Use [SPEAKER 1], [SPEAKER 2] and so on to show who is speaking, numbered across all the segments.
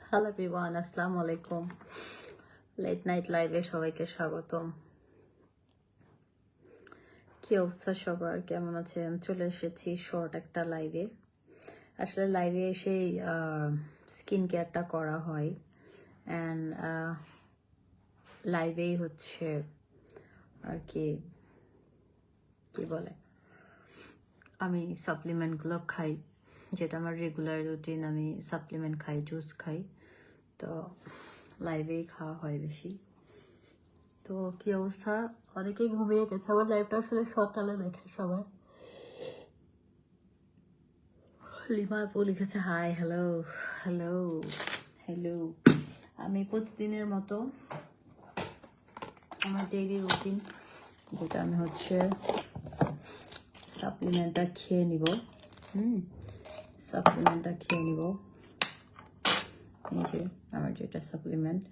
[SPEAKER 1] Hello everyone, আসসালামু আলাইকুম। Late night লাইভে সবাইকে স্বাগতম। কি অবস্থা সবার, কেমন আছেন? চলে এসেছি শর্ট একটা লাইভে। আসলে লাইভে এসেই স্কিন কেয়ারটা করা হয়, অ্যান্ড লাইভেই হচ্ছে আর কি কি বলে, আমি সাপ্লিমেন্টগুলো খাই, যেটা আমার রেগুলার রুটিন। আমি সাপ্লিমেন্ট খাই, জুস খাই, তো লাইভেই খাওয়া হয় বেশি। তো কি অবস্থা, অনেকেই ঘুমিয়ে গেছে। আমার লাইভটা আসলে সকালে দেখে সবাই। লিমা আপু লিখেছে হাই, হ্যালো হ্যালো হ্যালো। আমি প্রতিদিনের মতো আমার ডেইলি রুটিন, যেটা আমি হচ্ছে সাপ্লিমেন্টটা খেয়ে নিব। সাপ্লিমেন্টটা খেয়ে নিব। এই যে আমার যেটা সাপ্লিমেন্ট,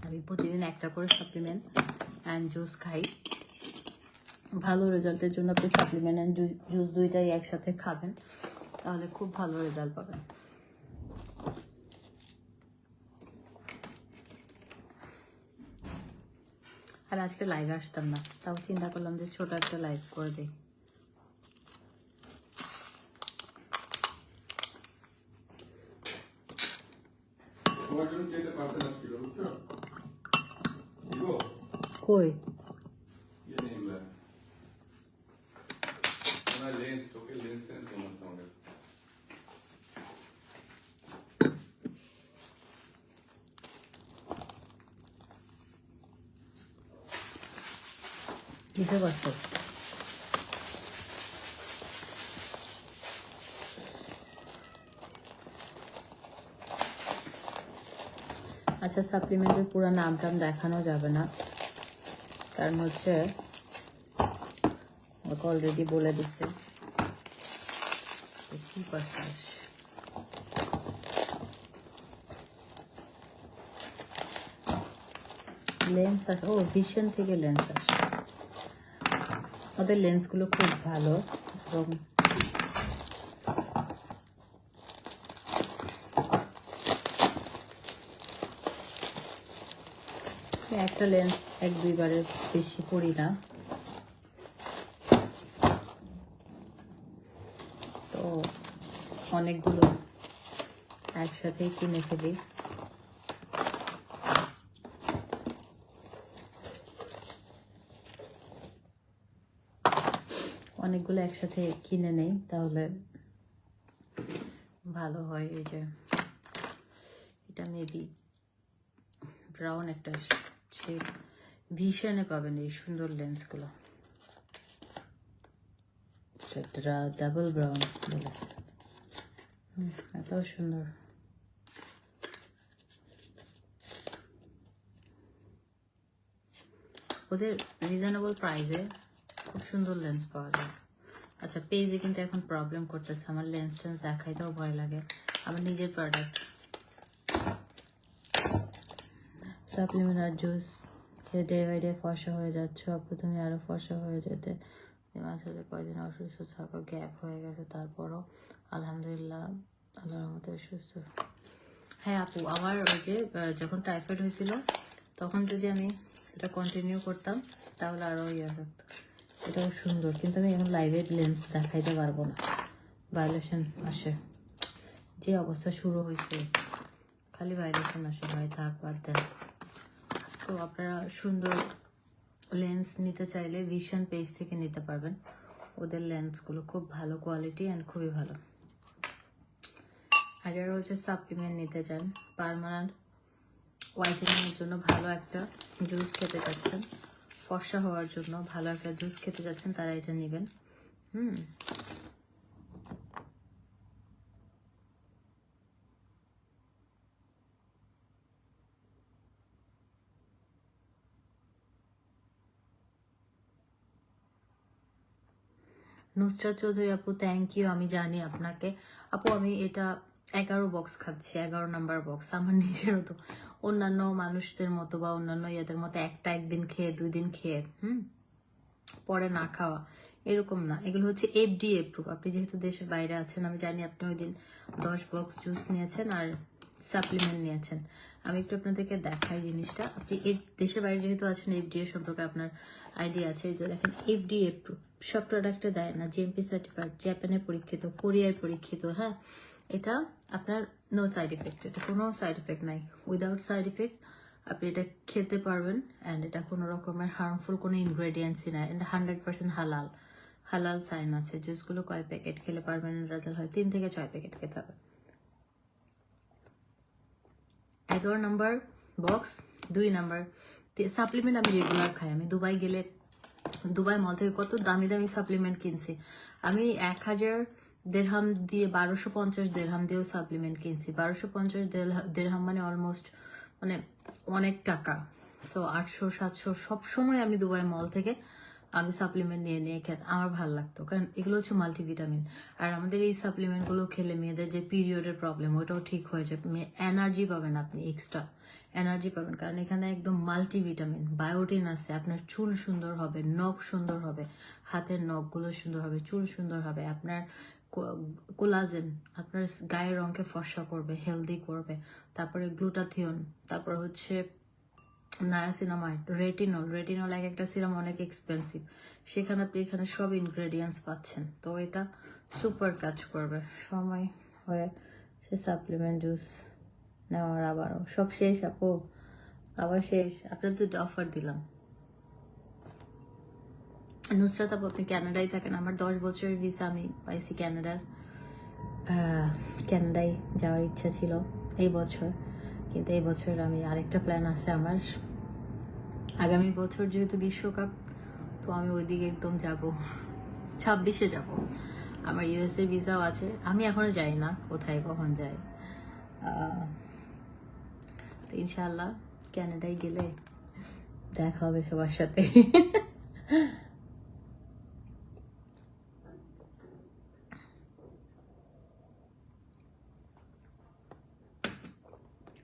[SPEAKER 1] আমি প্রতিদিন একটা করে সাপ্লিমেন্ট অ্যান্ড জুস খাই। ভালো রেজাল্টের জন্য আপনি সাপ্লিমেন্ট অ্যান্ড জুস দুইটাই একসাথে খাবেন, তাহলে খুব ভালো রেজাল্ট পাবেন। আর আজকে লাইভে আসতাম না, তাও চিন্তা করলাম যে ছোট একটা লাইভ করে দিই। কই দিতে পারছো? আচ্ছা, সাপ্লিমেন্টের পুরো নাম টাম দেখানো যাবে না, কারণ হচ্ছে ওকে অলরেডি বলে দিচ্ছে। কি পারছিস? লেন্স আসে, ও ভিশন থেকে লেন্স আসে। ওদের লেন্সগুলো খুব ভালো, এবং একটা লেন্স এক দুইবারের বেশি পড়ি না, তো অনেকগুলো একসাথেই কিনে ফেলি। অনেকগুলো একসাথে কিনে নেই, তাহলে ভালো হয়। এই যে এটা মেবি ব্রাউন একটা শেড, ভিশনে পাবেন এই সুন্দর লেন্সগুলো। এটা ডাবল ব্রাউন বলে, এটাও সুন্দর। ওদের রিজনেবল প্রাইসে খুব সুন্দর লেন্স পাওয়া যায়। আচ্ছা, পেজে কিন্তু এখন প্রবলেম করতেছে, আমার লেন্স টেন্স দেখাইতেও ভয় লাগে। আমার নিজের প্রোডাক্ট সাপ্লিমেন্ট আর জুস খেয়ে ডে বাই ডে ফর্সা হয়ে যাচ্ছ আপু, তুমি আরও ফর্সা হয়ে যেতে। আসলে কয়দিন অসুস্থ থাকো, গ্যাপ হয়ে গেছে, তারপরও আলহামদুলিল্লাহ আল্লাহর মতো সুস্থ। হ্যাঁ আপু, আমার ওই যে যখন টাইফয়েড হয়েছিল তখন যদি আমি এটা কন্টিনিউ করতাম তাহলে আরও ইয়ে থাকতো। এটাও সুন্দর, কিন্তু আমি এখন লাইভের লেন্স দেখাইতে পারবো না, ভায়োলেশন আসে। যে অবস্থা শুরু হয়েছে, খালি ভায়োলেশন আসে, ভাই থাক, বাদ দেন। তো আপনারা সুন্দর লেন্স নিতে চাইলে ভিশন পেজ থেকে নিতে পারবেন। ওদের লেন্সগুলো খুব ভালো কোয়ালিটি অ্যান্ড খুবই ভালো। আর যারা হচ্ছে সাপ্লিমেন্ট নিতে চান, পার্মানেন্ট হোয়াইটেনিংয়ের জন্য ভালো একটা জুস খেতে চাচ্ছেন, ফর্সা হওয়ার জন্য ভালো একটা জুস খেতে যাচ্ছেন, তারা এটা নেবেন। নুসরাত চৌধুরী আপু, থ্যাংক ইউ। আমি জানি আপনাকে আপু, আমি এটা 11 বক্স খাচ্ছি, 11 নাম্বার বক্স। আমার নিজেরও তো অন্যান্য মানুষদের মতো বা অন্যান্য ইয়েদের মতো একটা একদিন খেয়ে 2 দিন খেয়ে পরে না খাওয়া এরকম না, এগুলো হচ্ছে FDA অ্যাপ্রুভ। আপনি যেহেতু দেশের বাইরে আছেন, আমি জানি আপনি ওই দিন 10 বক্স জুস নিয়েছেন আর সাপ্লিমেন্ট নিয়েছেন। আমি একটু আপনাদেরকে দেখাই জিনিসটা। আপনি দেশের বাইরে যেহেতু আছেন, FDA সম্পর্কে আপনার আইডিয়া আছে। যে দেখেন FDA অ্যাপ্রুভ, সব প্রোডাক্টে দেয় না, GMP সার্টিফাইড, জাপানে পরীক্ষিত, কোরিয়ায় পরীক্ষিত। হ্যাঁ, এটা আপনার নো সাইড এফেক্ট, এটা কোনো সাইড এফেক্ট নাই, উইদাউট সাইড এফেক্ট আপনি এটা খেতে পারবেন। অ্যান্ড এটা কোনো রকমের হার্মফুল কোনো ইনগ্রেডিয়েন্টসই নাই। এটা 100% হালাল, হালাল সাইন আছে। জুসগুলো কয় প্যাকেট খেলে পারবেন রেজাল্ট হয় 3 থেকে 6 প্যাকেট খেতে হবে। 11 নাম্বার বক্স, 2 নাম্বার সাপ্লিমেন্ট আমি রেগুলার খাই। আমি দুবাই গেলে দুবাই মল থেকে কত দামি দামি সাপ্লিমেন্ট কিনছি। আমি 1000 দেড়হাম দিয়ে 1250 দেড়হাম দিয়েও সাপ্লিমেন্ট কিনছি। 1250 দেড়হাম মানে অলমোস্ট মানে অনেক টাকা। সো 800-700 সবসময় আমি দুবাই মল থেকে আমি সাপ্লিমেন্ট নিয়ে নিয়ে খেতে আমার ভালো লাগতো, কারণ এগুলো হচ্ছে মাল্টিভিটামিন। আর আমাদের এই সাপ্লিমেন্টগুলো খেলে মেয়েদের যে পিরিয়ডের প্রবলেম ওটাও ঠিক হয়ে যাবে। এনার্জি পাবেন, আপনি এক্সট্রা এনার্জি পাবেন, কারণ এখানে একদম মাল্টিভিটামিন, বায়োটিন আছে। আপনার চুল সুন্দর হবে, নখ সুন্দর হবে, হাতের নখগুলো সুন্দর হবে, চুল সুন্দর হবে। আপনার কোলাজেন আপনার গায়ের রঙকে ফর্সা করবে, হেলদি করবে। তারপরে গ্লুটাথিয়ন, তারপর হচ্ছে নায়াসিনামাইড, রেটিনল এক একটা সিরাম অনেক এক্সপেন্সিভ, সেখানে আপনি এখানে সব ইনগ্রেডিয়েন্টস পাচ্ছেন। তো এটা সুপার কাজ করবে। সময় হয়ে সে সাপ্লিমেন্ট জুস নেওয়ার আবারও সব শেষ আপু, আবার শেষ। আপনার তো অফার দিলাম। নুসরাত আপু, আপনি ক্যানাডায় থাকেন, আমার 10 বছরের ভিসা আমি পাইছি ক্যানাডার। ক্যানাডায় যাওয়ার ইচ্ছা ছিল এই বছর, কিন্তু এই বছর আমি আরেকটা প্ল্যান আছে আমার। আগামী বছর যেহেতু বিশ্বকাপ, তো আমি ওইদিকে একদম যাব, 26-এ যাব। আমার ইউএসএ ভিসাও আছে, আমি এখনো যাই না কোথায় কখন যাই। তো ইনশাল্লাহ ক্যানাডায় গেলে দেখা হবে সবার সাথে।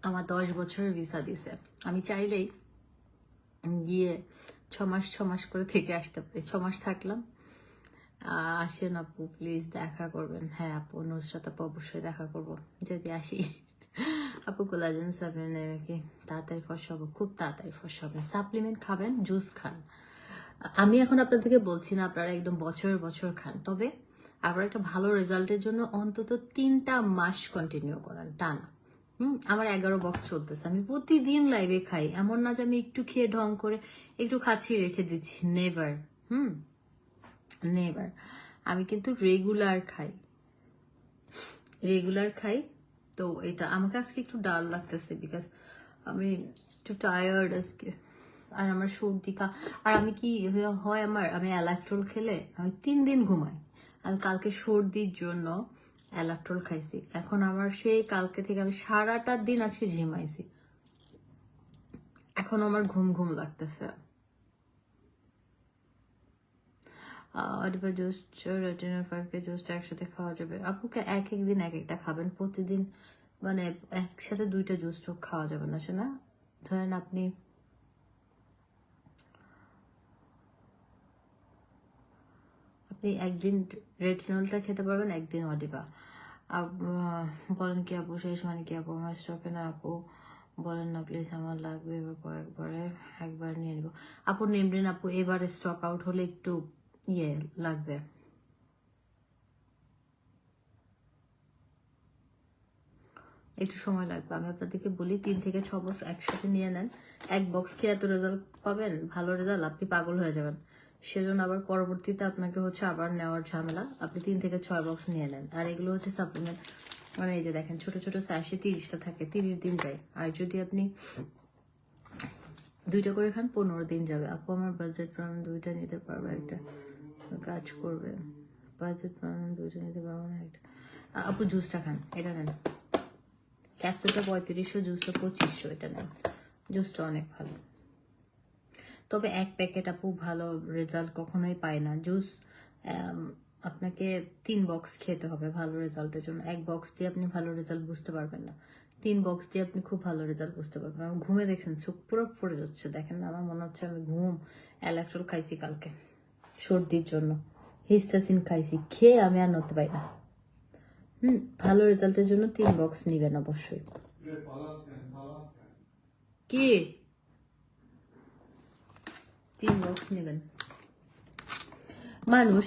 [SPEAKER 1] আমার 10 বছরের ভিসা দিছে, আমি চাইলেই গিয়ে 6 মাস করে থেকে আসতে পারি। 6 মাস থাকলাম। আসেন আপু, প্লিজ দেখা করবেন। হ্যাঁ আপু, নুসরাত আপু অবশ্যই দেখা করবো যদি আসি। আপু কোলাজেন সাপ্লিমেন্ট নাকি তাড়াতাড়ি ফর্সা হবে? খুব তাড়াতাড়ি ফর্সা হবে। সাপ্লিমেন্ট খাবেন, জুস খান। আমি এখন আপনাদেরকে বলছি না আপনারা একদম বছরের বছর খান, তবে আপনার একটা ভালো রেজাল্টের জন্য অন্তত 3টা মাস কন্টিনিউ করান টানা। আমার 11 বক্স চলতেছে, আমি প্রতিদিন লাইভে খাই। এমন না যে আমি একটু খেয়ে ঢং করে একটু খাচ্ছি রেখে দিচ্ছি, নেভার। নেভার। আমি কিন্তু রেগুলার খাই, রেগুলার খাই। তো এটা আমাকে আজকে একটু ডাল লাগতেছে, বিকজ আমি একটু টায়ার্ড আজকে। আর আমার সর্দি আর আমি কি হয় আমার, আমি অ্যালাক্ট্রল খেলে আমি 3 দিন ঘুমাই। আমি কালকে সর্দির জন্য অ্যালাক্ট্রল খাইছি, এখন আমার সেই কালকে থেকে আমি সারাটা দিন আজকে ঝিমাইছি, এখন আমার ঘুম ঘুম লাগতেছে। অডিবা জুস, রেটিনল 5K জুসটা একসাথে খাওয়া যাবে? আপুকে এক দিন এক একটা খাবেন, প্রতিদিন মানে একসাথে 2টা জুস খাওয়া যাবে না। শোনা, ধরেন আপনি একদিন রেটিনলটা খেতে পারবেন, একদিন অডিবা। বলেন কি আপু, শেষ মানে কি আপু? আমার স্টকে না আপু, বলেন না প্লিজ, আমার লাগবে এবার কয়েকবারে, একবার নিয়ে নেবো। আপু নেমলেন আপু, এবারে স্টক আউট হলে একটু লাগবে। একটু সময় লাগবে। আমি আপনাদেরকে বলি 3 থেকে 6 বক্স একসাথে নিয়ে নেন। 1 বক্স খেয়ে এত রেজাল্ট পাবেন, ভালো রেজাল্ট, আপনি পাগল হয়ে যাবেন। সেজন্য আবার পরবর্তীতে আপনাকে হচ্ছে আবার নেওয়ার ঝামেলা। আপনি 3 থেকে 6 বক্স নিয়ে নেন। আর এগুলো হচ্ছে সাপ্লিমেন্ট, মানে এই যে দেখেন ছোট ছোট স্যাশে 30টা থাকে, 30 দিন যায়। আর যদি আপনি 2টা করে খান 15 দিন যাবে। আপু আমার বাজেট প্রবলেম, 2টা নিতে পারবো, একটা কাজ করবে। বাজেট প্রবলেম, 2টা নিতে পারবো না, একটা। আপু জুসটা খান, এটা নেন। ক্যাপসুলটা 3500, জুসটা 2500, এটা নেন। জুসটা অনেক ভালো, তবে 1 প্যাকেট আপু ভালো রেজাল্ট কখনোই পায় না। জুস আপনাকে 3 বক্স খেতে হবে ভালো রেজাল্টের জন্য। 1 বক্স দিয়ে আপনি ভালো রেজাল্ট বুঝতে পারবেন না। 3 বক্স দিয়ে আপনি খুব ভালো রেজাল্ট বুঝতে পারবেন। আমি ঘুমে দেখছেন চোখ পুরো পড়ে যাচ্ছে, দেখেন না, আমার মনে হচ্ছে আমি ঘুম। অ্যালাক্ট্রল খাইছি কালকে সর্দির জন্য, হিস্টাসিন খাইছি, খেয়ে আমি আর নড়তে পারি না। ভালো রেজাল্টের জন্য 3 বক্স নিবেন অবশ্যই। কি 3 বক্স নেবেন। মানুষ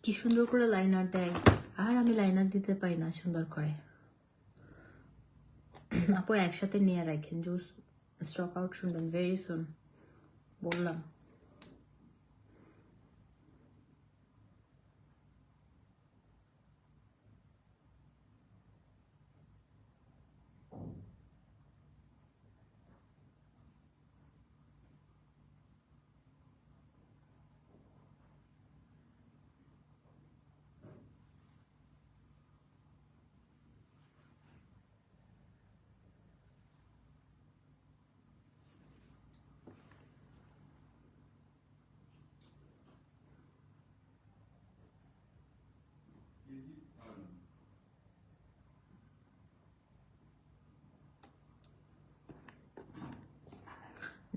[SPEAKER 1] কি সুন্দর করে লাইনার দেয়, আর আমি লাইনার দিতে পারি না সুন্দর করে। আপু একসাথে নিয়ে রাখেন, জুস স্টক আউট শুনবেন ভেরি সুন, বললাম।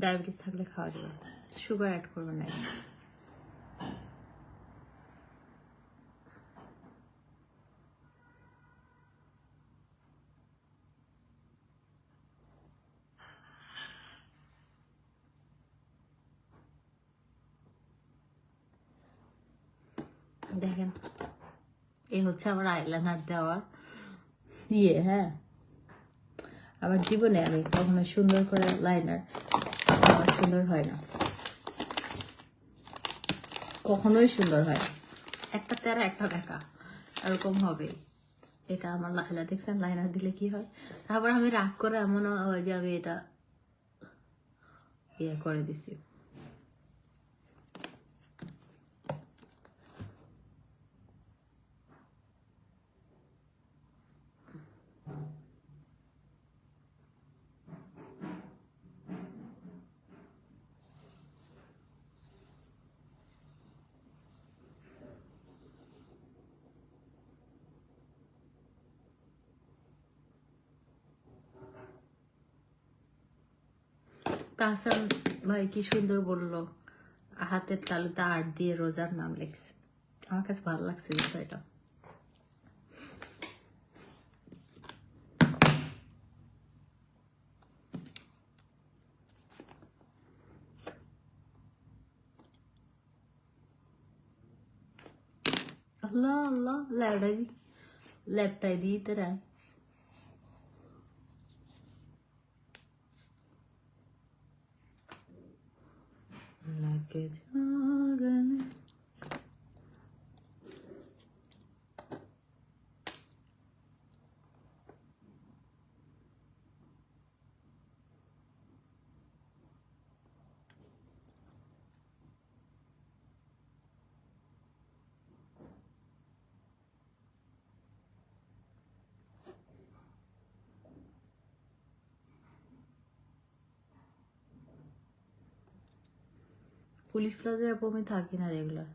[SPEAKER 1] ডায়াবেটিস থাকলে খাওয়া যাবে, সুগার অ্যাড করবেন না। দেখেন এই হচ্ছে আমার আইলাইনার দেওয়ার হ্যাঁ। আমার জীবনে আমি কখনো সুন্দর করে লাইনার আমার সুন্দর হয় না, কখনোই সুন্দর হয় না। একটা তেরা একটা দেখা এরকম হবে। এটা আমার লাইলা দেখছেন, লাইনার দিলে কি হয়। তারপর আমি রাগ করে এমনও হয় যে আমি এটা ইয়ে করে দিছি। তাহসান ভাই কি সুন্দর বললো, হাতের তালুতে 8 দিয়ে রোজার নাম লিখছে। আমার কাছে ভালো লাগছে বিষয়টা। আল্লাহ আল্লাহ ল্যাপটাই দিয়ে তেরায় লাগে জাগানে। পুলিশ প্লাজায় আপু আমি থাকি না রেগুলার।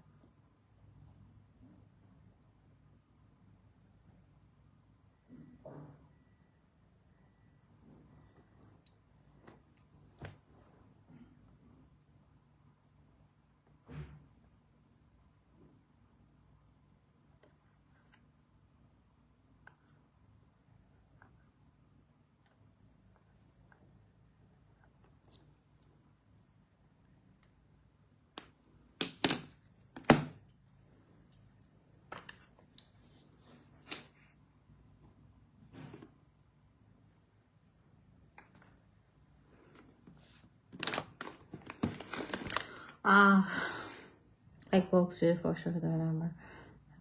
[SPEAKER 1] এক বক্স যদি ফসল তাহলে আমার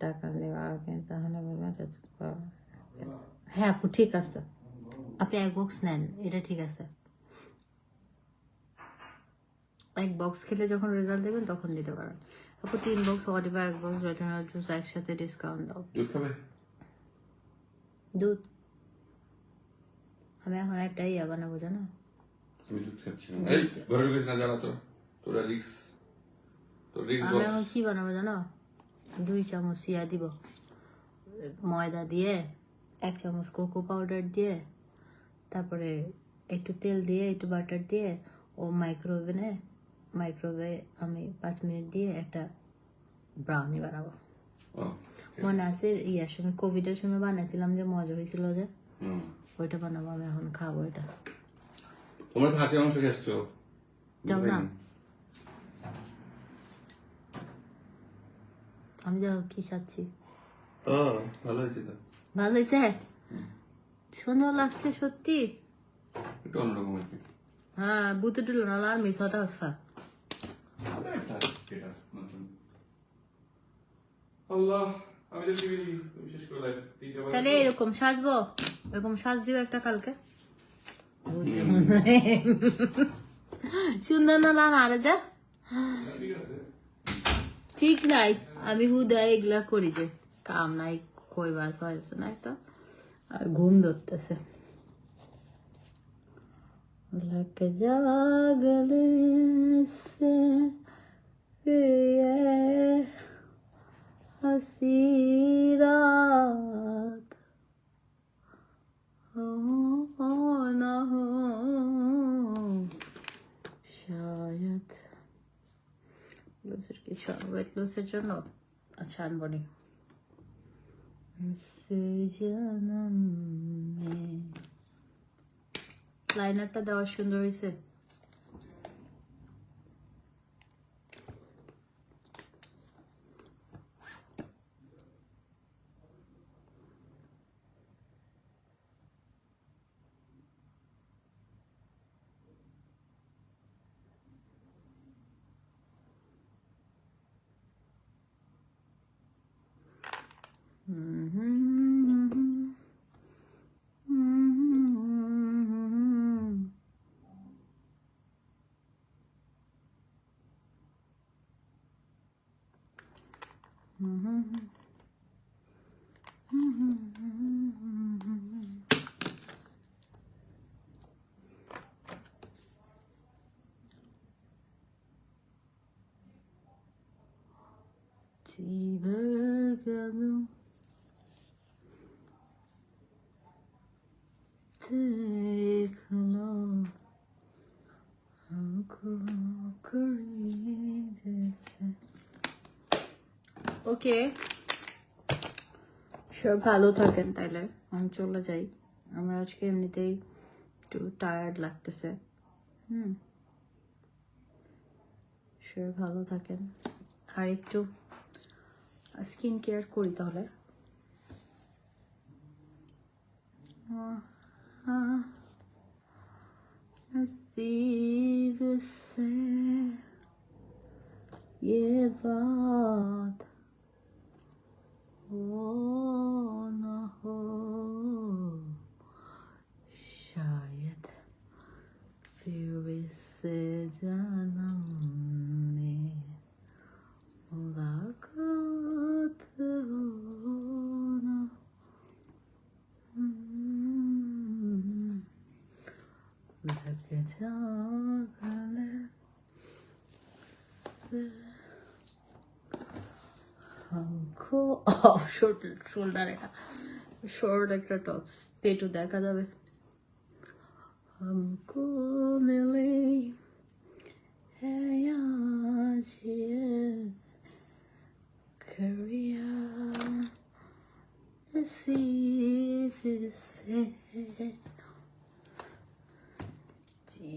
[SPEAKER 1] টাকা দেওয়া তাহলে বলবেন। হ্যাঁ আপু ঠিক আছে, আপনি 1 বক্স নেন, এটা ঠিক আছে। 1 বক্স খেলে যখন রেজাল্ট দেবেন তখন দিতে পারেন। আপু 3 box Aliva, 1 box retinol juice একসাথে ডিসকাউন্ট দাও।
[SPEAKER 2] দুধ খাবে?
[SPEAKER 1] দুধ আমি এখন একটা ইয়া বানাবো জানো।
[SPEAKER 2] আমি দুধ খাচ্ছি না। এই ঘরে ঢুকিস না, জানা তো তোরা রিক্স, তো রিক্স
[SPEAKER 1] আমি
[SPEAKER 2] বক্স।
[SPEAKER 1] এখন কি বানাবো জানো, 2 চামচ ইয়া দিব, ময়দা দিয়ে 1 চামচ কোকো পাউডার দিয়ে, তারপরে একটু তেল দিয়ে একটু বাটার দিয়ে ও মাইক্রোওয়েভে আমি 5 মিনিট দিয়ে একটা ব্রাউনি বানাবো।
[SPEAKER 2] ও,
[SPEAKER 1] মনে আছে ইয়ার সময় কোভিডের সময় বানাইছিলাম যে মজা হয়েছিল যে,
[SPEAKER 2] হুম।
[SPEAKER 1] ওইটা বানাবো আমি, এখন খাবো এটা।
[SPEAKER 2] তোমরা তো হাঁসের মাংস খেয়ে আসছো।
[SPEAKER 1] যাও না, আমি দেখো কি চাচ্ছি।
[SPEAKER 2] ও, ভালো হয়েছে তো।
[SPEAKER 1] ভালো হয়েছে, সুন্দর লাগছে সত্যি।
[SPEAKER 2] একটু অন্যরকম আর কি।
[SPEAKER 1] হ্যাঁ, বুতে টুলো না আর মিস হতে হচ্ছে।
[SPEAKER 2] আল্লাহ, আমি তো টিভি দেখি, বিশেষ করে লাইভ তিনটা বাজে।
[SPEAKER 1] তাহলে এরকম সাজবো, এরকম সাজ দিও একটা কালকে। সুন্দর না লাম আরে যা
[SPEAKER 2] ঠিক আছে।
[SPEAKER 1] ঠিক নাই, আমি হুদায় এগুলা করি যে কাম নাই, কই বাস হয়েছে না একটা, আর ঘুম ধরতেছে। लग जा गले से फिर ये हंसी रात हो ना हो शायद। लूसर की वेट लूसर জন্য আচ্ছা আনবো নি। इस जन्म में লাইনারটা দেওয়া সুন্দর হয়েছে। जी भर गलूं देख लो हमको करीब से। ওকে, সব ভালো থাকেন তাইলে, আমি চলে যাই। আমার আজকে এমনিতেই একটু টায়ার্ড লাগতেছে। সব ভালো থাকেন, আর একটু স্কিন কেয়ার করি তাহলে। नसीब से ये बात हो न हो शायद फिर इस जन्म में मुलाकात हो ना। लग जा गले से हमको শোল্ডার একটা শর্ট একটা টপস, পেটও দেখা যাবে। हमको मिले है आज ये करिया नसीब से जी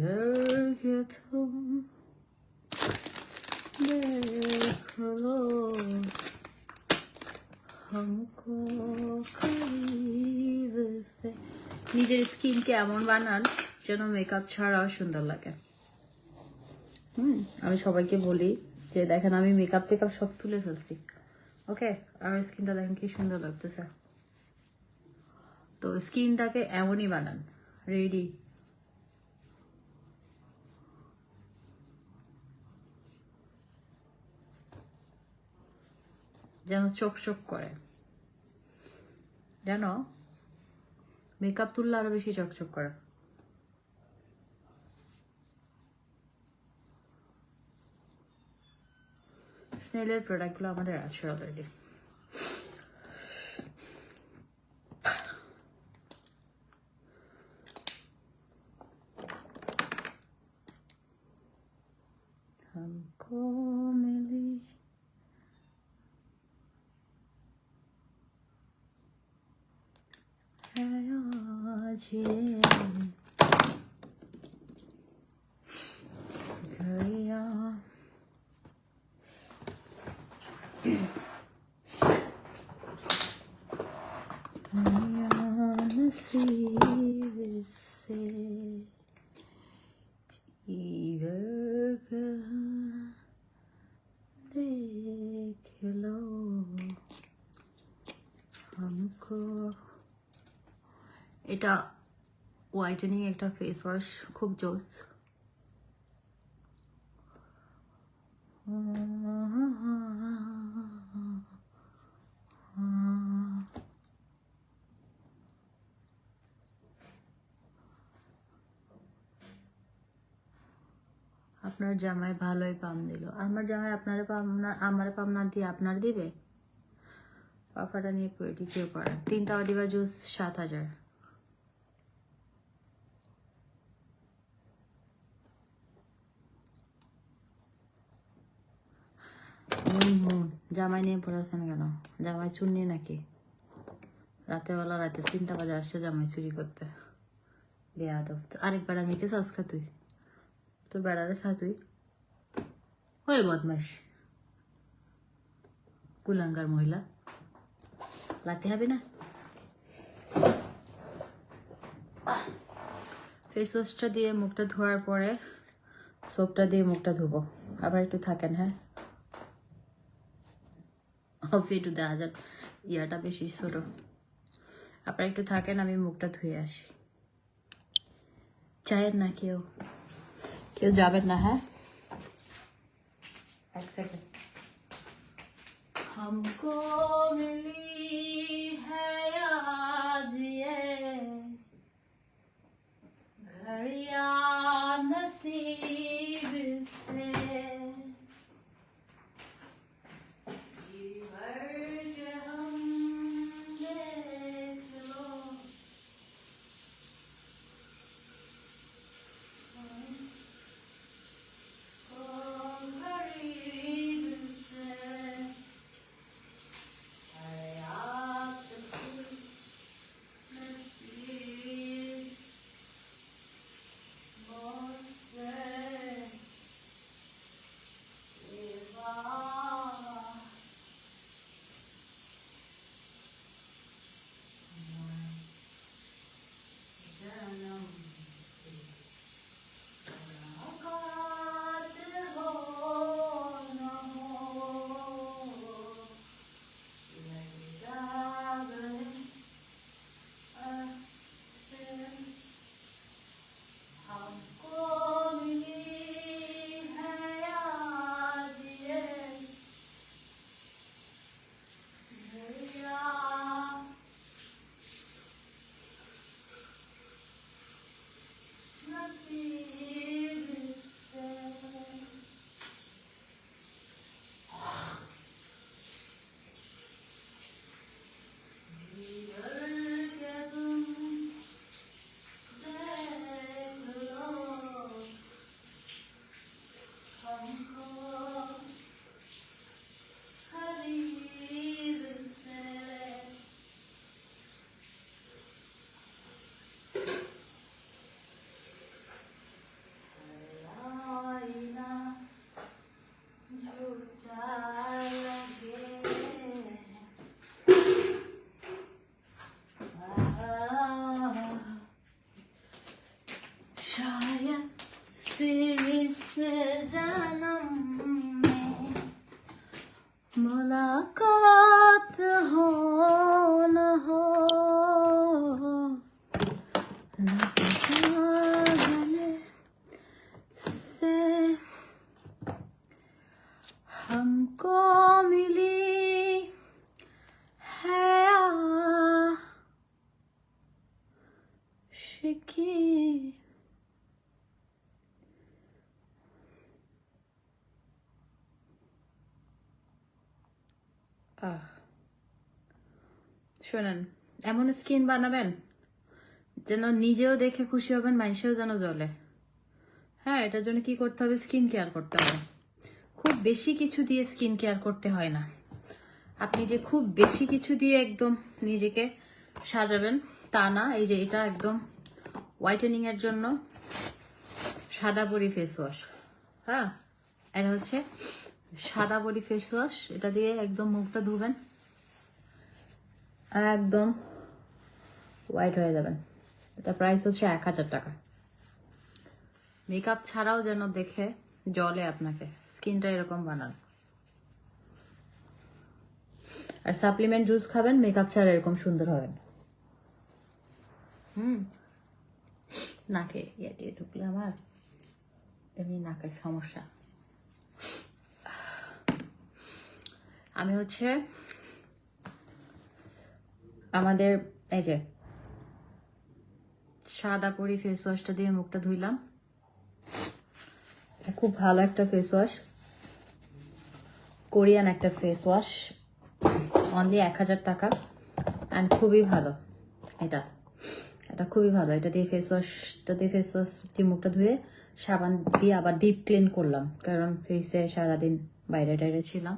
[SPEAKER 1] भर के तुम देख लो हमको करीब से। নিজের স্কিনকে এমন বানান যেন মেকআপ ছাড়াও সুন্দর লাগে। আমি সবাইকে বলি যে দেখেন আমি মেকআপ টেকআপ সব তুলে ফেলছি, ওকে, আর স্কিনটা দেখেন কি সুন্দর লাগতেছে। তো স্কিনটাকে এমনই বানান, রেডি। যেন চোখ চোখ করে, জানো মেকআপ তুললে আরো বেশি চকচক করে। স্নেলের প্রোডাক্টগুলো আমাদের আছে অলরেডি। हमको मिली है आज ये घड़ियां नसीब से देख लो हमको। এটা হোয়াইটেনিং একটা ফেস ওয়াশ, খুব জোস। আপনার জামাই ভালোই পাম দিল। আমার জামাই আপনারে পাম না, আমার পাম না দিয়ে আপনার দিবে? পাপাটা নিয়ে পেডিকিউর করা, 3টা অডিবা জুস 7000। জামাই নিয়ে পড়ে আছেন কেন? জামাই চুন্নি নাকি? রাতে 3টা বাজে আসছে জামাই চুরি করতে। বেয়াদব। আরেকবার আমি কে সাজকা তুই তো বেড়ারে সা তুই ওই বদমাস কুলাঙ্গার মহিলা, লাতে হবে না। ফেস ওয়াশটা দিয়ে মুখটা ধোয়ার পরে সোপটা দিয়ে মুখটা ধুবো। আবার একটু থাকেন, হ্যাঁ একটু দেখা যাক, ইয়াটা বেশি ছোট। আপনারা একটু থাকেন, আমি মুখটা ধুয়ে আসি। চায়ের না কেউ যাবেন না? হ্যাঁ, 1 সেকেন্ড। हमको मिली है आज ये घड़ियां नसीब से, जी भर के हम देख लो फिर इस जन्म में मुलाकात हो न हो, गले से हमको मिली है आशिकी। শোনেন, এমন স্কিন বানাবেন যেন নিজেও দেখে খুশি হবেন, মানুষেও যেন জ্বলে। হ্যাঁ, এটার জন্য কি করতে হবে? স্কিন কেয়ার করতে হবে। খুব বেশি কিছু দিয়ে স্কিন কেয়ার করতে হয় না। আপনি যে খুব বেশি কিছু দিয়ে একদম নিজেকে সাজাবেন তা না। এই যে এটা একদম হোয়াইটেনিং এর জন্য সাদা বড়ি ফেস ওয়াশ। হ্যাঁ, এটা হচ্ছে সাদা বড়ি ফেস ওয়াশ। এটা দিয়ে একদম মুখটা ধুবেন, একদম হোয়াইট হয়ে যাবেন। এটা প্রাইস হচ্ছে 1000 টাকা। মেকআপ ছাড়াও যেন দেখে জলে আপনাকে, স্কিনটা এরকম বানান। আর সাপ্লিমেন্ট জুস খাবেন, মেকআপ ছাড়া এরকম সুন্দর হবেন। নাকে ইয়ে ঢুকলে আমার এমনি নাকের সমস্যা। আমি হচ্ছে আমাদের এই যে সাদা পরি ফেস ওয়াশটা দিয়ে মুখটা ধুইলাম। খুব ভালো একটা ফেস ওয়াশ, কোরিয়ান একটা ফেস ওয়াশ, অনলি 1000 টাকা। অ্যান্ড খুবই ভালো এটা, এটা খুবই ভালো। এটা দিয়ে ফেস দিয়ে মুখটা ধুয়ে সাবান দিয়ে আবার ডিপ ক্লিন করলাম, কারণ ফেসে সারাদিন বাইরে টাইরে ছিলাম।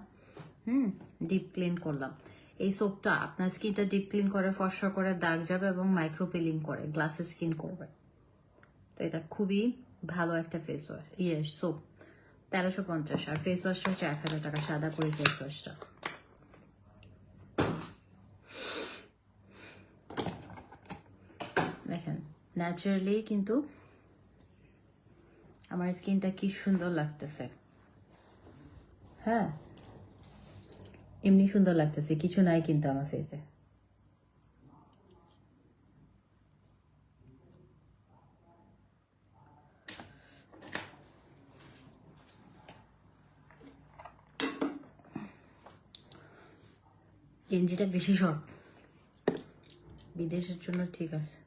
[SPEAKER 1] ডিপ ক্লিন করলাম। এই সোপটা আপনার স্কিনটা ডিপ ক্লিন করে, ফর্সা করে, দাগ যাবে এবং মাইক্রো পিলিং করে, গ্লাসে স্কিন করবে। তো এটা খুবই ভালো একটা ফেস ওয়াশ, সোপ। 1350। আর ফেস ওয়াশটা হচ্ছে 1000 টাকা, সাদা পরি ফেস ওয়াশটা। দেখেন ন্যাচারালি কিন্তু আমার স্কিনটা কি সুন্দর লাগতেছে। হ্যাঁ, এমনি সুন্দর লাগতেছে, কিছু নাই কিন্তু আমার ফেসে। গেঞ্জিটা বেশি শর্ট, বিদেশের জন্য ঠিক আছে।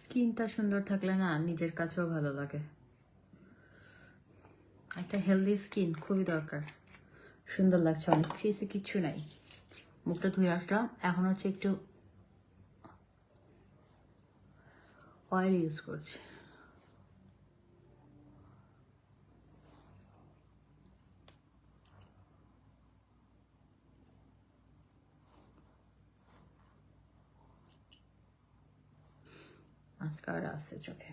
[SPEAKER 1] স্কিনটা সুন্দর থাকলে না নিজের কাছেও ভালো লাগে। একটা হেলদি স্কিন খুবই দরকার। সুন্দর লাগছে অনেক, ফেসে কিচ্ছু নাই। মুখটা ধুয়ে আসলাম, এখন হচ্ছে একটু অয়েল ইউজ করছি। মাস্কারা আছে চোখে।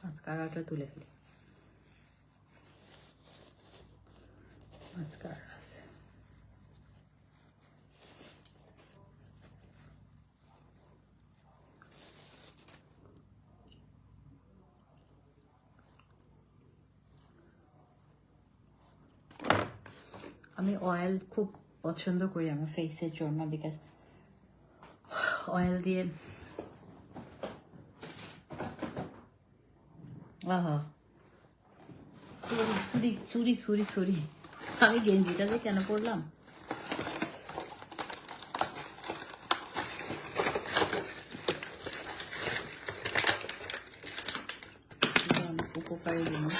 [SPEAKER 1] মাস্কারাটা তুলে ফেলি। মাস্কারা আছে। আমি অয়েল খুব পছন্দ করি আমার ফেসের জন্য, বিকজ অয়েল দিয়ে আহা সরি আমি গেঞ্জিটা যে কেন পরলাম। অনেক উপকারী জিনিস।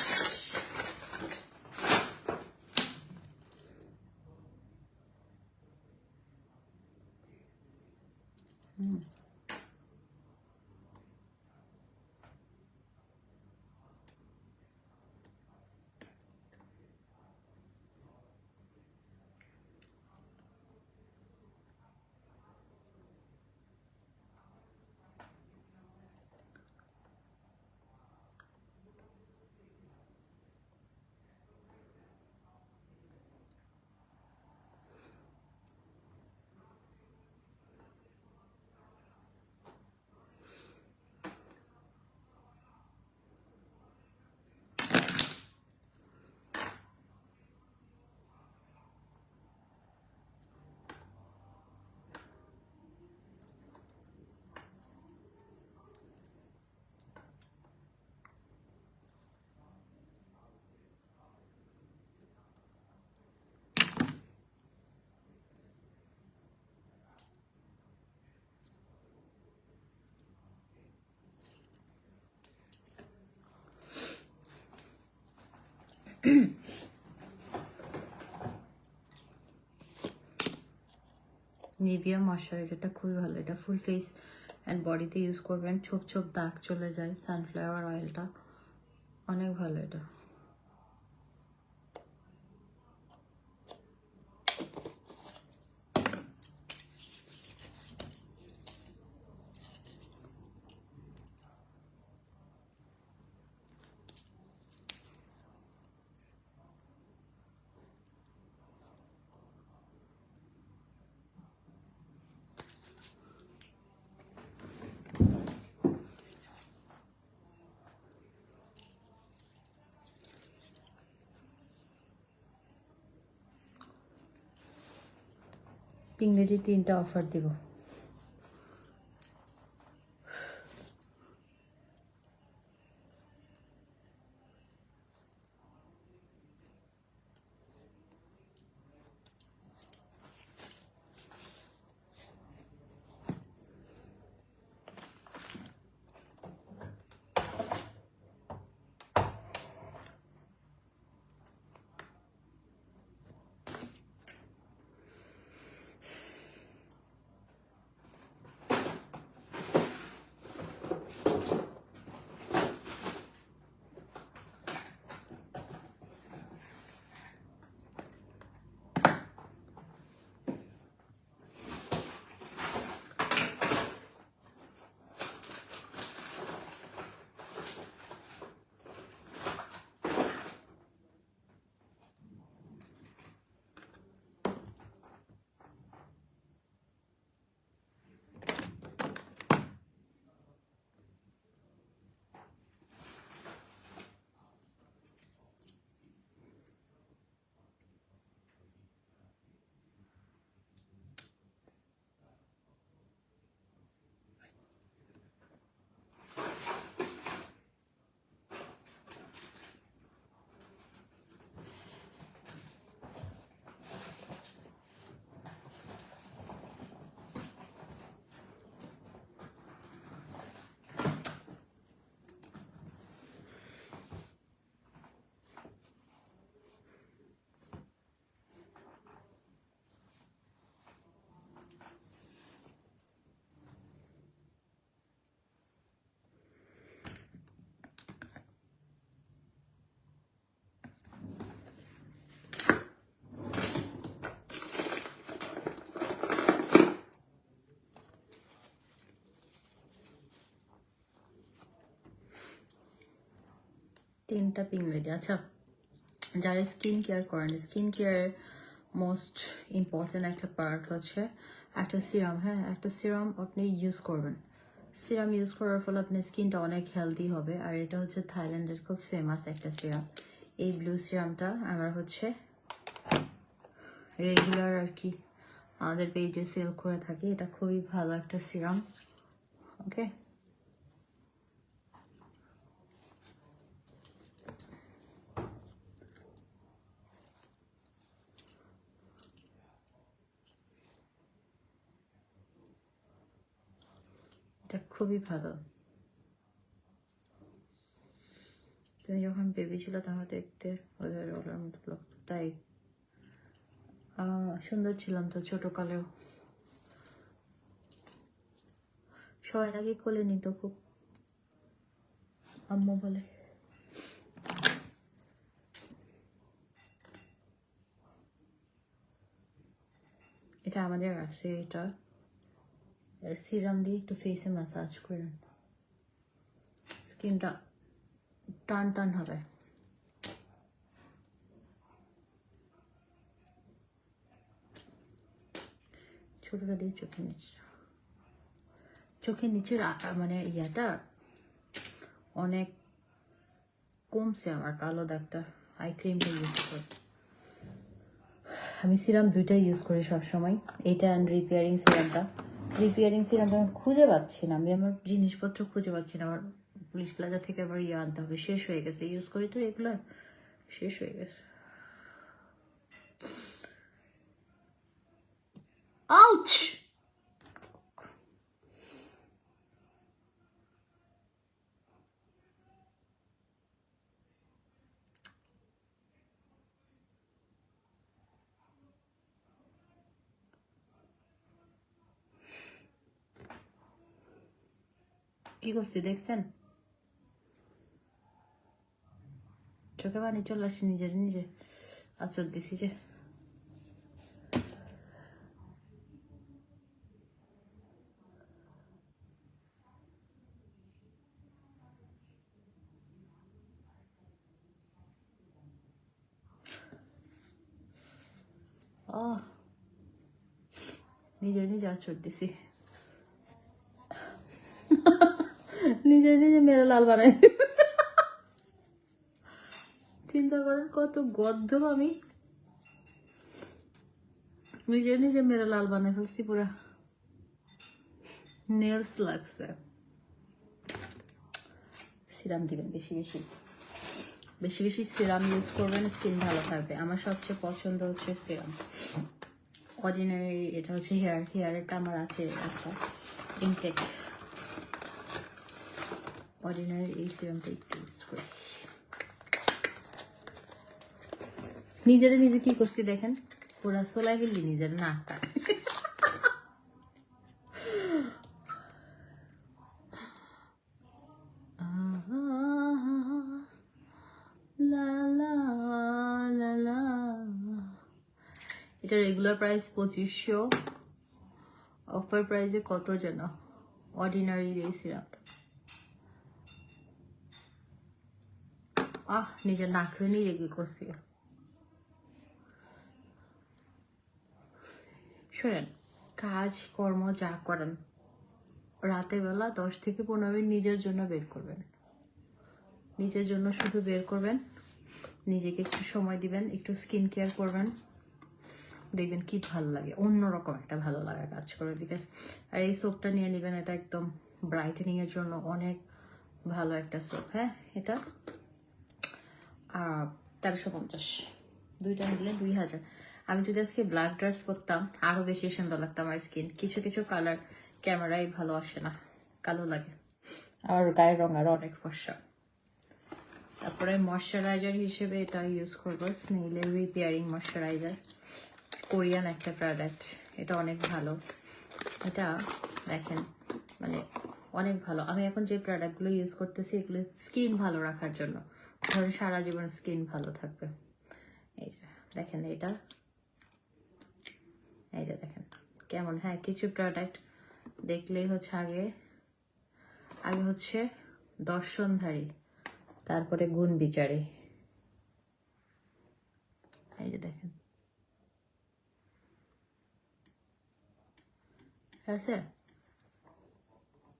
[SPEAKER 1] নিভিয়া ময়শ্চারাইজারটা খুবই ভালো, এটা ফুল ফেস অ্যান্ড বডিতে ইউজ করবেন, ছোপ ছোপ দাগ চলে যায়। সানফ্লাওয়ার অয়েলটা অনেক ভালো এটা। পিংলেডি 3টা অফার দিব। তিনটা পিংলেডি। আচ্ছা, যারা স্কিন কেয়ার করেন, স্কিন কেয়ারের মোস্ট ইম্পর্টেন্ট একটা পার্ট হচ্ছে একটা সিরাম। হ্যাঁ, একটা সিরাম আপনি ইউজ করবেন। সিরাম ইউজ করার ফলে আপনার স্কিনটা অনেক হেলদি হবে। আর এটা হচ্ছে থাইল্যান্ডের খুব ফেমাস একটা সিরাম। এই ব্লু সিরামটা আমরা হচ্ছে রেগুলার আর কি আমাদের পেজে সেল করে থাকি। এটা খুবই ভালো একটা সিরাম। ওকে, এটা খুবই ভালো। তুমি যখন বেবি ছিল তখন দেখতে ওদের ওলার মতো লাগতো, তাই সুন্দর ছিলাম তো ছোট কালেও। সবাই আগে কোলে নিত খুব, আম্মু বলে। এটা আমাদের আছে, এটা সিরাম দিয়ে একটু ফেসে ম্যাসাজ করেন, স্কিনটা টান টান হবে। ছোটটা দিয়ে চোখের নিচে, চোখের নিচের মানে ইয়াটা অনেক কমছে আমার, কালো দাগটা। আই ক্রিমটা ইউজ করি আমি, সিরাম দুইটা ইউজ করি সবসময়, এটা অ্যান্ড রিপেয়ারিং সিরামটা। রিপেয়ারিং সিরামটা আমি খুঁজে পাচ্ছি না, আমি আমার জিনিসপত্র খুঁজে পাচ্ছি না। আমার পুলিশ প্লাজা থেকে আবার ইয়ে আনতে হবে, শেষ হয়ে গেছে। ইউজ করি তো রেগুলার, শেষ হয়ে গেছে। আউচ! কি করছি দেখছেন? চোখে পানি চলে আসছে নিজের নিজে আচর দিছি যে। নিজে নিজে আচর দিছি, নিজে নিজে মেরে লাল বানাই। চিন্তা করেন কত গদ্ধ আমি, নিজে নিজে মেরে লাল বানাই ফেলছি পুরা। নেলস লাগছে। সিরাম দিবেন বেশি বেশি, বেশি বেশি সিরাম ইউজ করবেন, স্কিন ভালো থাকবে। আমার সবচেয়ে পছন্দ হচ্ছে সিরাম অর্ডিনারি। এটা হচ্ছে হেয়ারেরটা আমার আছে একটা ইনটেক অর্ডিনারি। এই সিরামটা একটু ইউজ করি। নিজেরা নিজে কি করছি দেখেন, পুরা সোলাই ফেললি নিজের নাকটা। এটা রেগুলার প্রাইস 2500, অফার প্রাইসে কত যেন অর্ডিনারি এই সিরাপটা। নিজের নাকরে নিয়ে কি করছি। শোনেন, কাজ কর্ম যা করেন রাতের বেলা 10 থেকে 15 মিনিট নিজের জন্য বের করবেন। নিজের জন্য শুধু বের করবেন, নিজেকে একটু সময় দিবেন, একটু স্কিন কেয়ার করবেন, দেখবেন কি ভালো লাগে, অন্যরকম একটা ভালো লাগা কাজ করবে। বিকজ আর এই সোপটা নিয়ে নেবেন, এটা একদম ব্রাইটেনিং এর জন্য অনেক ভালো একটা সোপ। হ্যাঁ, এটা 1350, দুইটা নিলে 2000। আমি যদি আজকে ব্ল্যাক ড্রেস করতাম আরো বেশি সুন্দর লাগতো আমার স্কিন। কিছু কিছু কালার ক্যামেরায় ভালো আসে না, কালো লাগে, আর গায়ের রং আরো অনেক ফর্সা। তারপরে ময়শ্চারাইজার হিসেবে এটা ইউজ করবো, স্নেইলের রিপেয়ারিং ময়শ্চারাইজার, কোরিয়ান একটা প্রোডাক্ট। এটা অনেক ভালো। এটা দেখেন মানে অনেক ভালো। আমি এখন যে প্রোডাক্টগুলো ইউজ করতেছি এগুলো স্কিন ভালো রাখার জন্য, ধরুন সারা জীবন স্কিন ভালো থাকবে। এই যে দেখেন এটা, এই যে দেখেন কেমন। হ্যাঁ, কিছু প্রোডাক্ট দেখলেই হচ্ছে আগে হচ্ছে দর্শনধারী, তারপরে গুণ বিচারী। এই যে দেখেন, ঠিক আছে,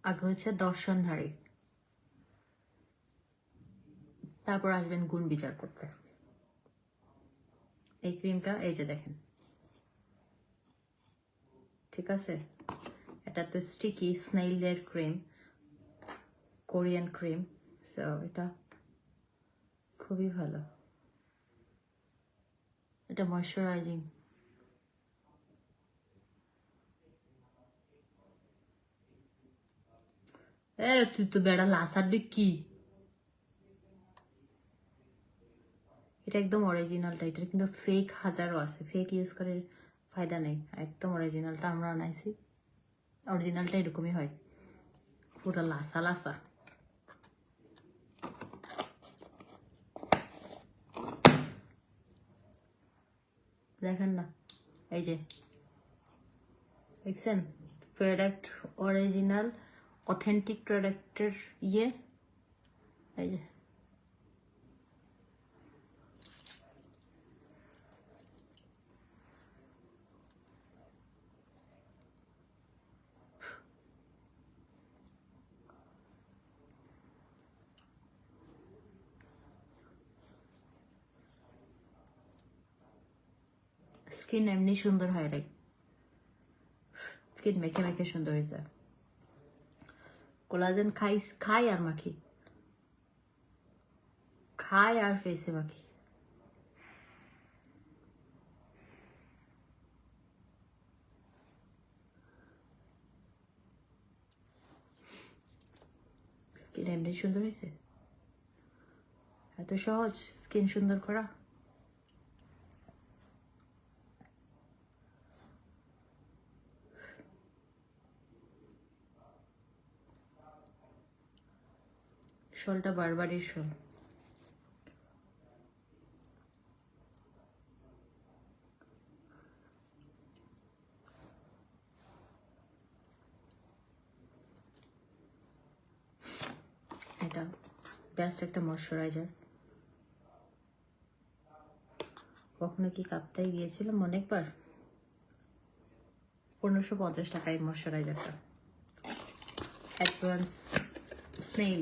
[SPEAKER 1] আগে হচ্ছে দর্শনধারী, তারপর আসবেন গুণ বিচার করতে। এই ক্রিমটা এই যে দেখেন, ঠিক আছে, এটা তো স্টিকি স্নেইলের ক্রিম, কোরিয়ান ক্রিম। সো এটা খুবই ভালো, এটা ময়শ্চারাইজিং। তুই তো বেড়া লাসার দিক কি, এটা একদম অরিজিনালটা। এটা কিন্তু ফেক হাজারও আছে, ফেক ইউজ করে ফায়দা নেই। একদম অরিজিনালটা আমরা আনাইছি, অরিজিনালটা এরকমই হয়, পুরো লাসা লাসা। দেখেন না, এই যে দেখছেন, প্রোডাক্ট অরিজিনাল অথেন্টিক প্রোডাক্টের ইয়ে, এই যে স্কিন এমনি সুন্দর হয় রে, স্কিন মেখে মেখে সুন্দর হয়েছে। কোলাজেন খাই আর মাখি, খাই আর ফেসে মাখি। স্কিন এমনি সুন্দর হয়েছে, এত সহজ স্কিন সুন্দর করা। শলটা বারবারের শল। এটা বেস্ট একটা ময়শ্চারাইজার। কখনো কি কাপ্তাই গিয়েছিলাম অনেকবার। 1550 টাকা এই ময়শ্চারাইজারটা। Advance snail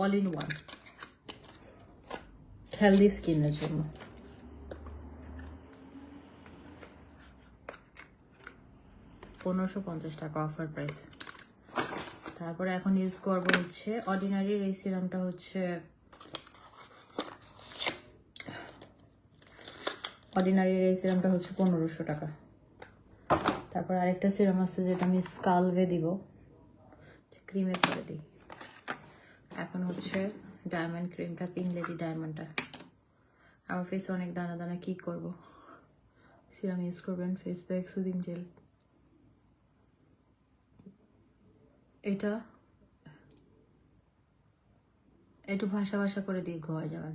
[SPEAKER 1] all in one, healthy স্কিনের জন্য। টাকা অফার প্রাইস। তারপরে এখন ইউজ করবো হচ্ছে অর্ডিনারির এই সিরামটা হচ্ছে অর্ডিনারির এই সিরামটা হচ্ছে 1500 টাকা। তারপর আরেকটা সিরাম আছে যেটা আমি স্কালভে দিব, ক্রিমে করে দিই। এখন হচ্ছে ডায়মন্ড ক্রিমটা, পিঙ্ক লেডি ডায়মন্ডটা। আমার ফেসে অনেক দানা দানা, কি করব? সিরাম ইউজ করবেন, ফেস প্যাক, সুদিং জেল। এটা একটু ভাসা ভাসা করে দিয়ে ঘুমায় যাবেন।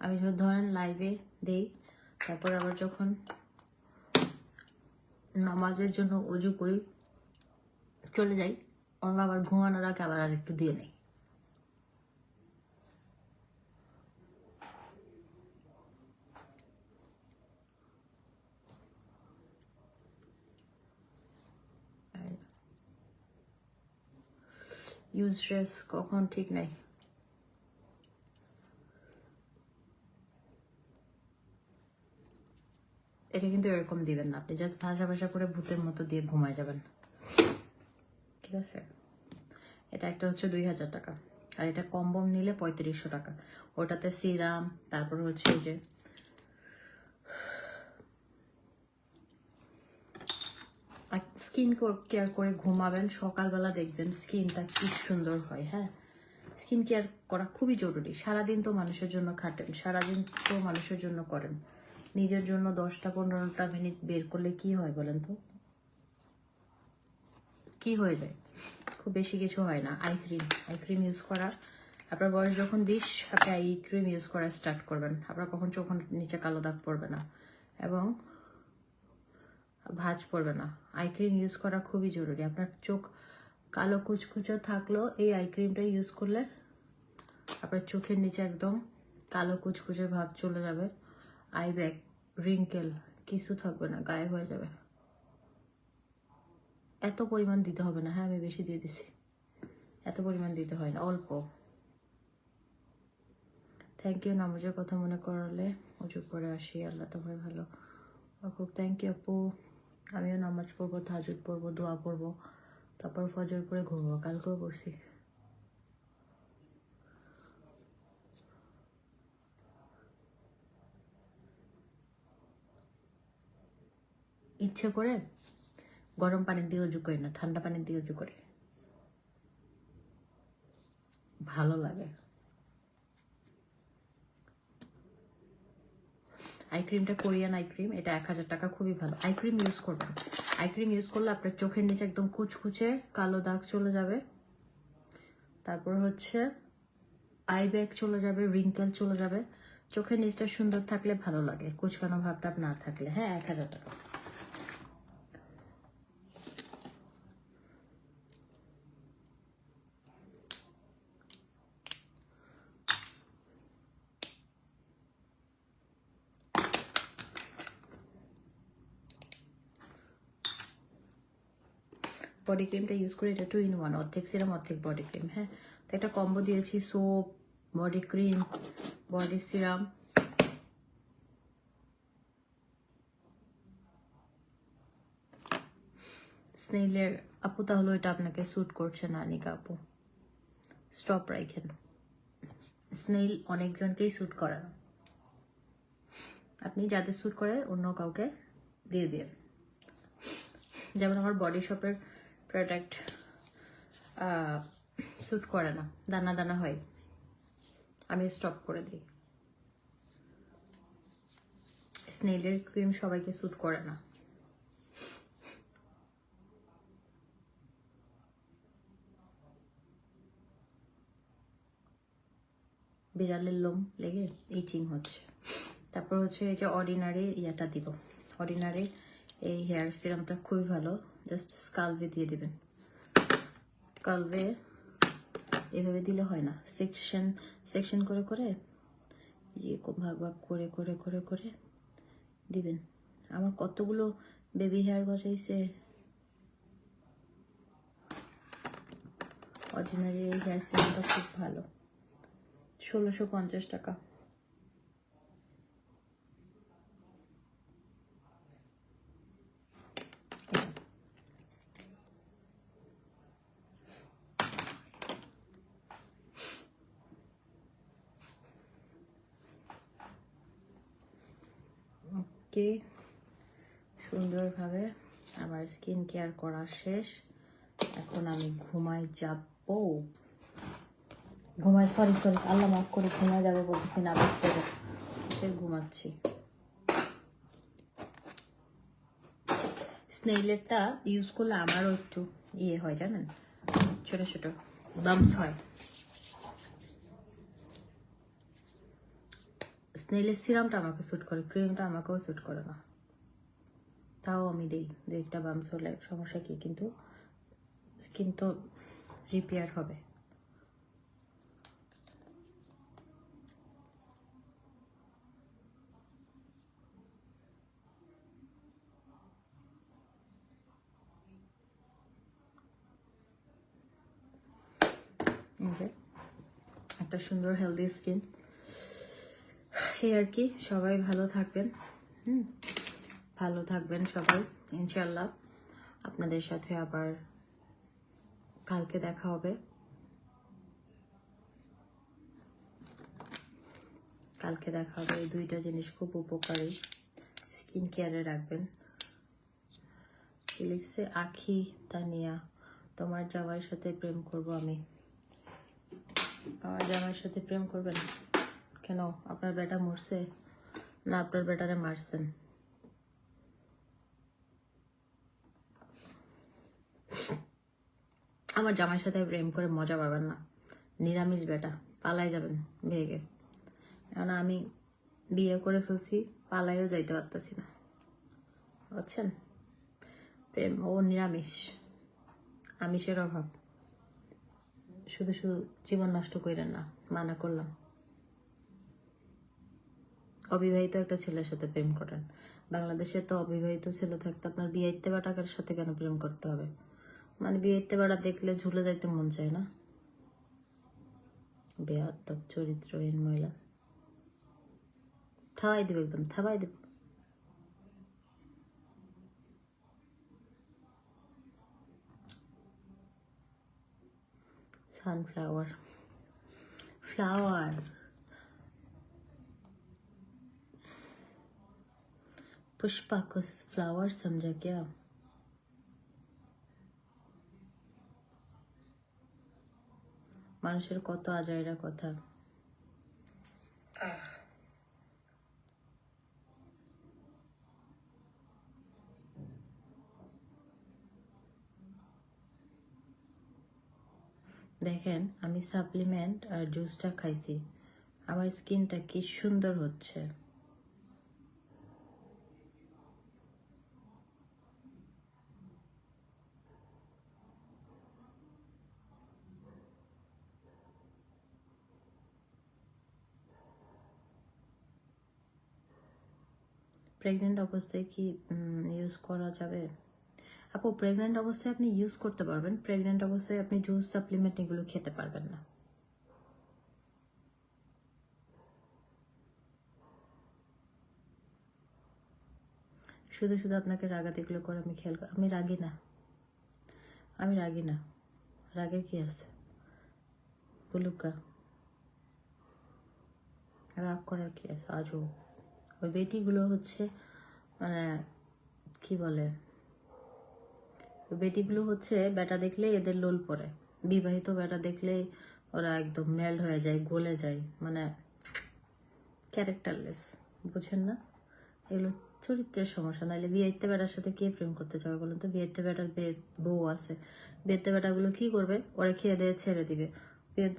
[SPEAKER 1] আমি যখন ধরেন লাইভে দেই, তারপর আবার যখন নামাজের জন্য অজু করি চলে যাই, অন্য আবার ঘুমানোর আগে আবার আরেকটু দিয়ে নেই। ইউজ ড্রেস কখন ঠিক নাই। এটা কিন্তু এরকম দিবেন না, আপনি জাস্ট ভাসা ভাসা করে ভূতের মতো দিয়ে ঘুমায় যাবেন, ঠিক আছে? এটা একটা হচ্ছে 2000 টাকা, আর এটা কম্বো নিলে 3500 টাকা। ওটাতে সিরাম, তারপর হচ্ছে এই যে স্কিন কেয়ার করে ঘুমাবেন, সকালবেলা দেখবেন স্কিনটা কি সুন্দর হয়। হ্যাঁ, স্কিন কেয়ার করা খুবই জরুরি। সারাদিন তো মানুষের জন্য খাটেন, সারাদিন তো মানুষের জন্য করেন, নিজের জন্য 10-15টা মিনিট বের করলে কি হয় বলেন তো? কি হয়ে যায়? খুব বেশি কিছু হয় না। আই ক্রিম ইউজ করা, আপনার বয়স যখন 20 আপনি আই ক্রিম ইউজ করা স্টার্ট করবেন, আপনার কখন চোখ নিচে কালো দাগ পড়বে না এবং ভাঁজ পড়বে না। আই ক্রিম ইউজ করা খুবই জরুরি। আপনার চোখ কালো কুচকুচে থাকলেও এই আই ক্রিমটা ইউজ করলে আপনার চোখের নিচে একদম কালো কুচকুচে ভাব চলে যাবে। আই ব্যাগ, রিঙ্কেল কিছু থাকবে না, গায়েব হয়ে যাবে। এত পরিমাণ দিতে হবে না। হ্যাঁ, আমি বেশি দিয়ে দিছি, এত পরিমাণ দিতে হয় না, অল্প। থ্যাংক ইউ নামাজের কথা মনে করালে। উজু করে আসি, আল্লাহ তোমার ভালো। খুব থ্যাংক ইউ আপু। আমিও নামাজ পড়বো, তাহাজ্জুদ পড়বো, দোয়া পড়বো, তারপর ফজর করে ঘুরবো। কালকেও পড়ছি। ইচ্ছে করে গরম পানি দিয়ে উজু করি না, ঠান্ডা পানি দিয়ে উজু করি, ভালো লাগে। আই ক্রিমটা কোরিয়ান আই ক্রিম, এটা 1000 টাকা, খুবই ভালো। আই ক্রিম ইউজ করবেন। আই ক্রিম ইউজ করলে আপনার চোখের নিচে একদম কুচকুচে কালো দাগ চলে যাবে, তারপর হচ্ছে আই ব্যাগ চলে যাবে, রিঙ্কেল চলে যাবে, চোখের নিচটা সুন্দর থাকলে ভালো লাগে, কুচকানো ভাবটা না থাকলে। হ্যাঁ, 1000 টাকা। বডি ক্রিমটা ইউজ করি, এটা 2 in 1, অর্ধেক সিরাম অর্ধেক বডি ক্রিম। হ্যাঁ, তো একটা কম্বো দিয়েছি, soap, body cream, body serum. স্নেইলের আপু, তাহলে এটা আপনাকে স্যুট করছে না নিকা আপু, স্টপ রাখেন। স্নেইল অনেকজনকেই স্যুট করে না, আপনি যাদের স্যুট করে অন্য কাউকে দিয়ে দিন। যেমন আমার বডি শপের প্রোডাক্ট স্যুট করে না, দানা দানা হয়, আমি স্টপ করে দিই। স্নেইলের ক্রিম সবাইকে স্যুট করে না। বিড়ালের লোম লেগে ইচিং হচ্ছে। তারপর হচ্ছে এই যে অর্ডিনারি ইয়াটা দিব, অর্ডিনারি এই হেয়ার সিরামটা খুবই ভালো, জাস্ট স্কালভে দিয়ে দিবেন। স্কালভে এভাবে দিলে হয় না, সেকশন সেকশন করে করে ইয়ে ভাগ ভাগ করে করে করে করে দিবেন। আমার কতগুলো বেবি হেয়ার গজাইছে। অর্ডিনারি এই হেয়ার সিরামটা খুব ভালো, 1650 টাকা। ওকে, সুন্দরভাবে আমার স্কিন কেয়ার করা শেষ। এখন আমি ঘুমাই যাব। সরি আল্লাহ মাফ করে, ঘুমায় যাবে বলতেছি না, সে ঘুমাচ্ছি। স্নেইলেরটা ইউজ করলে আমারও একটু ইয়ে হয় জানেন, ছোট ছোট বাম্পস হয়। স্নেইলের সিরামটা আমাকে স্যুট করে, ক্রিমটা আমাকেও স্যুট করে না। তাও আমি দিই, দু একটা বাম্পস হলে সমস্যা কি, কিন্তু স্কিন তো রিপেয়ার হবে। এই যে একটা সুন্দর হেলদি স্কিন, এই আর কি। সবাই ভালো থাকবেন, ভালো থাকবেন সবাই ইনশাল্লাহ। আপনাদের সাথে আবার কালকে দেখা হবে। এই দুইটা জিনিস খুব উপকারী, স্কিন কেয়ারে রাখবেন। কি লিখছে, আখি তানিয়া, তোমার জামাইয়ের সাথে প্রেম করব আমি। আমার জামাইয়ের সাথে প্রেম করবেন কেন? আপনার বেটা মরছে না আপনার বেটারে মারছেন? আমার জামাইয়ের সাথে প্রেম করে মজা পাবেন না, নিরামিষ বেটা, পালাই যাবেন ভেগে। কারণ আমি বিয়ে করে ফেলছি, পালাইও যাইতে পারতেছি না, বুঝছেন? প্রেম ও নিরামিষ, আমিষের অভাব। শুধু শুধু জীবন নষ্ট করেন না, মানা করলাম। অবিবাহিত একটা ছেলের সাথে প্রেম করেন। বাংলাদেশে তো অবিবাহিত ছেলে থাকতে আপনার বিয়েতে বাটাকার সাথে কেন প্রেম করতে হবে? মানে বিয়েতে বাটা দেখলে ঝুলে যাইতে মন চায় না? বেয়াদব চরিত্রহীন মহিলা, থাবাই দেবে, একদম থাবাই দেবে। সানফ্লাওয়ার फ्लावर पुष्पा को फ्लावर समझा क्या? মানুষের কত আজাইরা কথা। দেখেন আমি সাপ্লিমেন্ট আর জুসটা খাইছি, আমার স্কিনটা কি সুন্দর হচ্ছে। প্রেগনেন্ট অবস্থায় কি ইউজ করা যাবে? আপু প্রেগনেন্ট অবস্থায় আপনি ইউজ করতে পারবেন, প্রেগনেন্ট অবস্থায় আপনি জুস সাপ্লিমেন্ট এগুলো খেতে পারবেন না। শুধু শুধু আপনাকে রাগাতে এগুলো করে আমি খেয়াল, আমি রাগি না, আমি রাগি না, রাগের কি আছে? বুলুকা, রাগ করার কি আছে? আজও ওই বেটিগুলো হচ্ছে মানে কি বলে, ওই বেটিগুলো হচ্ছে বেটা দেখলে এদের লোল পড়ে, বিবাহিত বেটা দেখলে ওরা একদম মেল্ট হয়ে যায়, গলে যায়, মানে ক্যারেক্টারলেস, বুঝেন না? এগুলো চরিত্রের সমস্যা। নাহলে বিয়েতে বেটার সাথে কে প্রেম করতে চাবে বলুন তো? বিয়েতে বেটার বউ আছে, বিয়েতে বেটাগুলো কি করবে? ওরা খেয়ে দিয়ে ছেড়ে দিবে।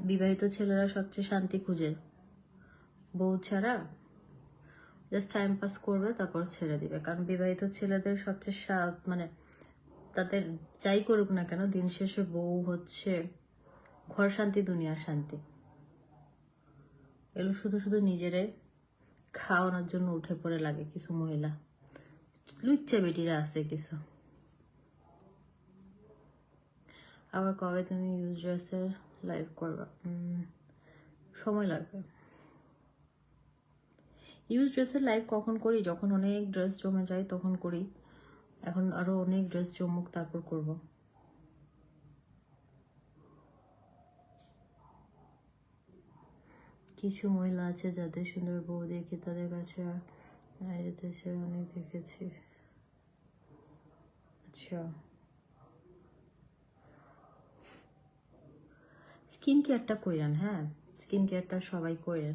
[SPEAKER 1] বিবাহিত ছেলেরা সবচেয়ে শান্তি খুঁজে, বউ ছাড়া জাস্ট টাইম পাস করবে, তারপর ছেড়ে দিবে। কারণ বিবাহিত ছেলেদের সবচেয়ে মানে তাদের যাই করুক না কেন, দিন শেষে বউ হচ্ছে ঘর শান্তি, দুনিয়া শান্তি। এগুলো শুধু শুধু নিজেরে খাওয়ানোর জন্য উঠে পড়ে লাগে কিছু মহিলা, লুচ্চা বেটিরা আছে কিছু। আবার কবে তুমি ইউজ ড্রেসের লাইভ করবা? সময় লাগবে। ইউজ ড্রেসের লাইভ কখন করি? যখন অনেক ড্রেস জমে যায় তখন করি। এখন আরো অনেক ড্রেস জমুক, তারপর করব। কিছু মহিলা আছে যাদের সুন্দর বউ দেখে তাদের কাছে যেতেছে, অনেক দেখেছি। আচ্ছা, স্কিন কেয়ারটা করেন। হ্যাঁ, স্কিন কেয়ারটা সবাই করেন,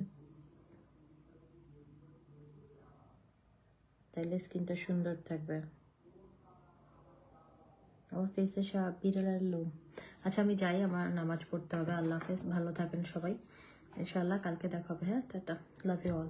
[SPEAKER 1] তাইলে স্কিনটা সুন্দর থাকবে। আমার ফেসে বিড়ালের লোম। আচ্ছা, আমি যাই, আমার নামাজ পড়তে হবে। আল্লাহ হাফেজ, ভালো থাকেন সবাই। ইনশাআল্লাহ কালকে দেখা হবে। হ্যাঁ, টাটা, লাভ ইউ অল।